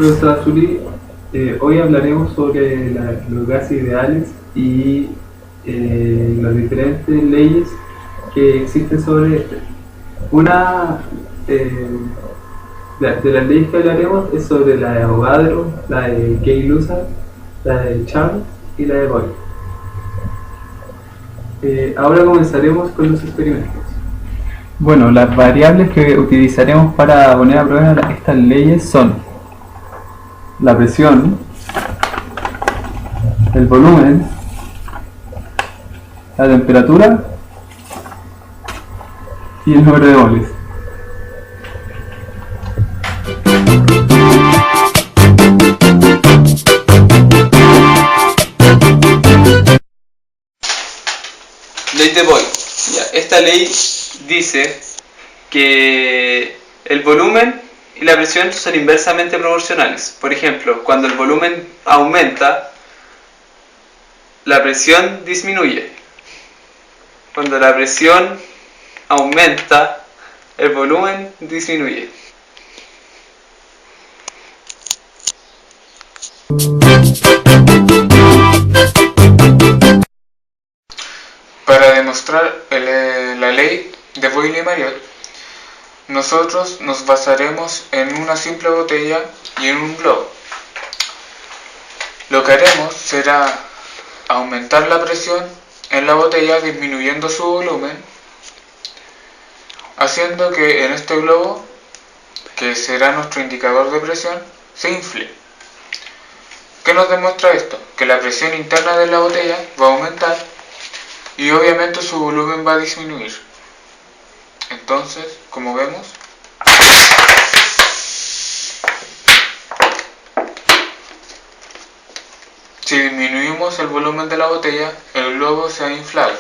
profesor Azuli. Hoy hablaremos sobre los gases ideales y las diferentes leyes que existen sobre este. Una de las leyes que hablaremos es sobre la de Avogadro, la de Gay-Lussac, la de Charles y la de Boyle. Ahora comenzaremos con los experimentos. Bueno, las variables que utilizaremos para poner a prueba estas leyes son la presión, el volumen, la temperatura y el número de moles. Ley de Boyle. Esta ley dice que el volumen y la presión son inversamente proporcionales. Por ejemplo, cuando el volumen aumenta, la presión disminuye. Cuando la presión aumenta, el volumen disminuye. Para demostrar la ley de Boyle y Mariotte, nosotros nos basaremos en una simple botella y en un globo. Lo que haremos será aumentar la presión en la botella disminuyendo su volumen, haciendo que en este globo, que será nuestro indicador de presión, se infle. ¿Qué nos demuestra esto? Que la presión interna de la botella va a aumentar y obviamente su volumen va a disminuir. Entonces, como vemos, si disminuimos el volumen de la botella, el globo se ha inflado.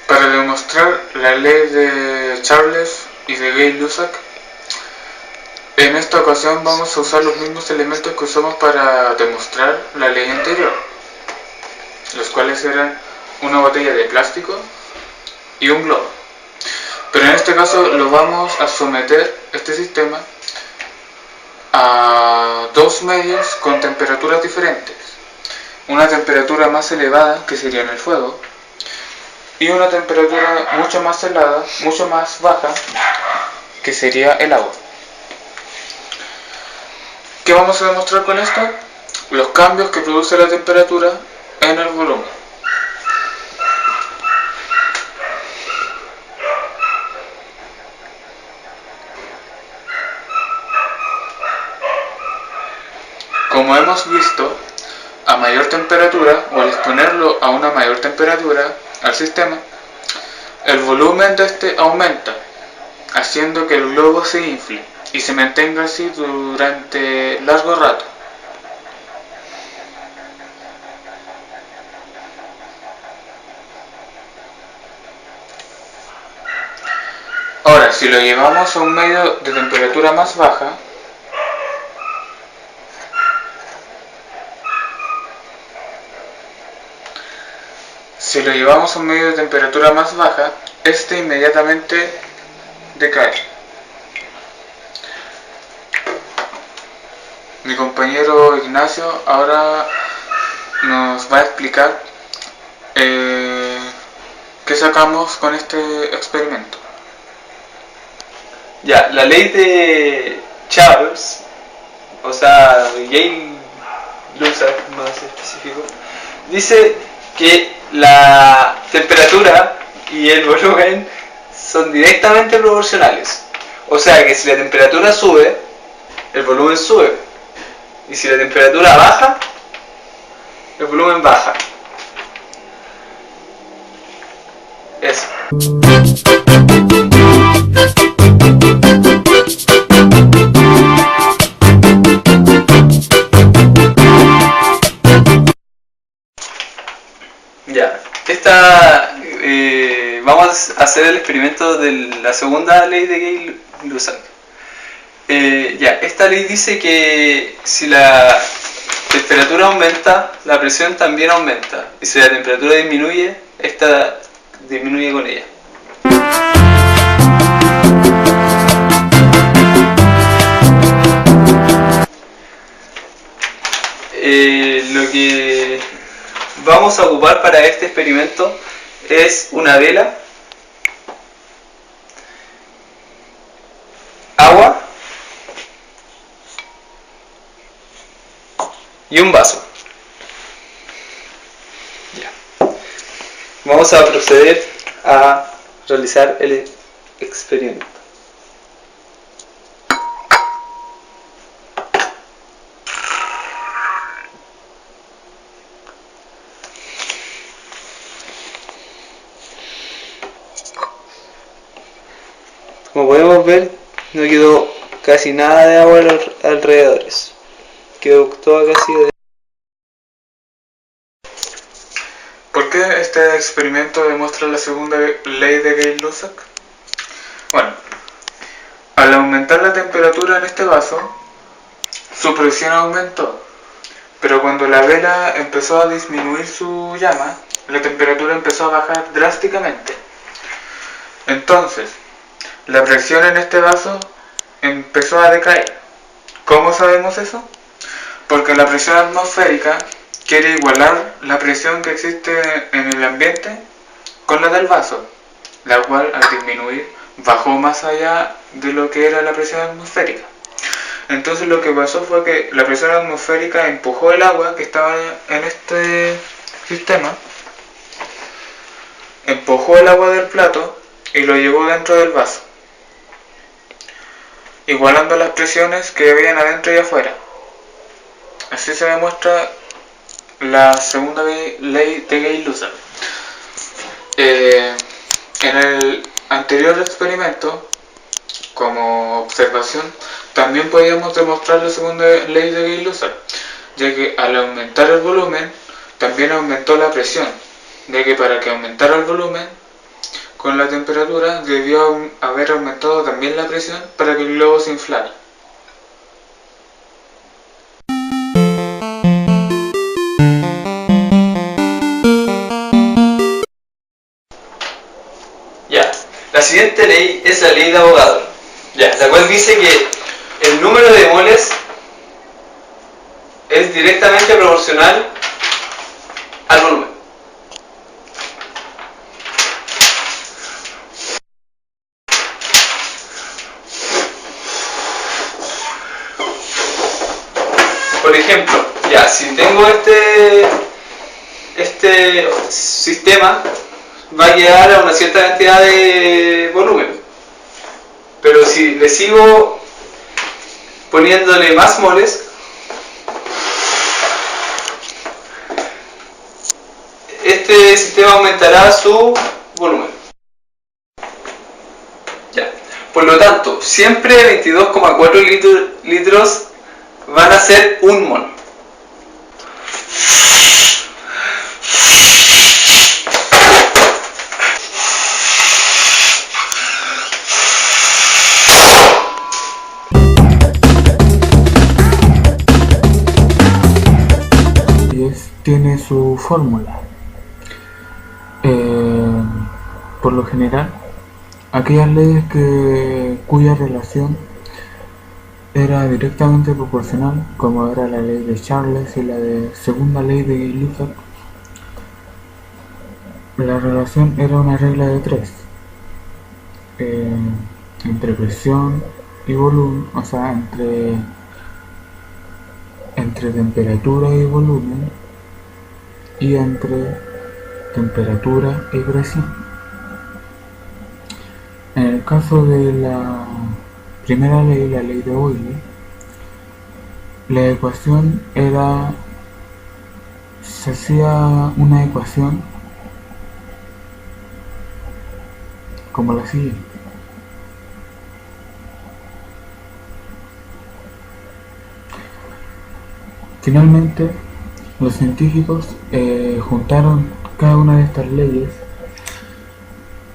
Para demostrar la ley de Charles y de Gay-Lussac, en esta ocasión vamos a usar los mismos elementos que usamos para demostrar la ley anterior, los cuales eran una botella de plástico y un globo. Pero en este caso lo vamos a someter, este sistema, a dos medios con temperaturas diferentes. Una temperatura más elevada, que sería en el fuego, y una temperatura mucho más helada, mucho más baja, que sería el agua. ¿Qué vamos a demostrar con esto? Los cambios que produce la temperatura en el volumen. Como hemos visto, a mayor temperatura, o al exponerlo a una mayor temperatura al sistema, el volumen de este aumenta, haciendo que el globo se infle y se mantenga así durante largo rato. Ahora, si lo llevamos a un medio de temperatura más baja, este inmediatamente decae. Mi compañero Ignacio ahora nos va a explicar qué sacamos con este experimento. Ya, la ley de Charles, o sea, de Gay-Lussac más específico, dice que la temperatura y el volumen son directamente proporcionales. O sea que si la temperatura sube, el volumen sube. Y si la temperatura baja, el volumen baja. Eso. Ya. Vamos a vamos a hacer el experimento de la segunda ley de Gay-Lussac. Ya, esta ley dice que si la temperatura aumenta, la presión también aumenta. Y si la temperatura disminuye, esta disminuye con ella. Lo que vamos a ocupar para este experimento es una vela, agua y un vaso. Ya. Vamos a proceder a realizar el experimento. Como podemos ver, no quedó casi nada de agua a los alrededores. Quedó toda casi de... ¿Por qué este experimento demuestra la segunda ley de Gay-Lussac? Bueno, al aumentar la temperatura en este vaso, su presión aumentó, pero cuando la vela empezó a disminuir su llama, la temperatura empezó a bajar drásticamente. Entonces, la presión en este vaso empezó a decaer. ¿Cómo sabemos eso? Porque la presión atmosférica quiere igualar la presión que existe en el ambiente con la del vaso, la cual al disminuir bajó más allá de lo que era la presión atmosférica. Entonces lo que pasó fue que la presión atmosférica empujó el agua que estaba en este sistema, empujó el agua del plato y lo llevó dentro del vaso, igualando las presiones que habían adentro y afuera. Así se demuestra la segunda ley de Gay-Lussac. En el anterior experimento, como observación, también podíamos demostrar la segunda ley de Gay-Lussac, ya que al aumentar el volumen, también aumentó la presión, ya que para que aumentara el volumen, con la temperatura debió haber aumentado también la presión para que el globo se inflara. Ya, la siguiente ley es la ley de Avogadro, ya, la cual dice que el número de moles es directamente proporcional al volumen. Por ejemplo, ya, si tengo este sistema, va a quedar a una cierta cantidad de volumen, pero si le sigo poniéndole más moles, este sistema aumentará su volumen. Ya. Por lo tanto, siempre 22,4 litros van a ser un mol. Tiene su fórmula. Por lo general, aquellas leyes cuya relación era directamente proporcional, como era la ley de Charles y la segunda ley de Gay-Lussac, la relación era una regla de 3 entre presión y volumen, o sea, entre temperatura y volumen, y entre temperatura y presión. En el caso de la primera ley, la ley de Euler, la ecuación se hacía una ecuación como la siguiente. Finalmente, los científicos juntaron cada una de estas leyes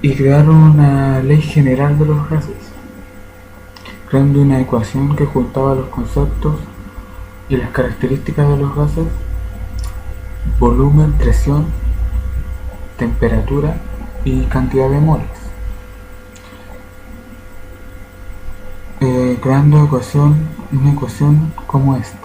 y crearon una ley general de los gases, creando una ecuación que juntaba los conceptos y las características de los gases: volumen, presión, temperatura y cantidad de moles, creando una ecuación como esta.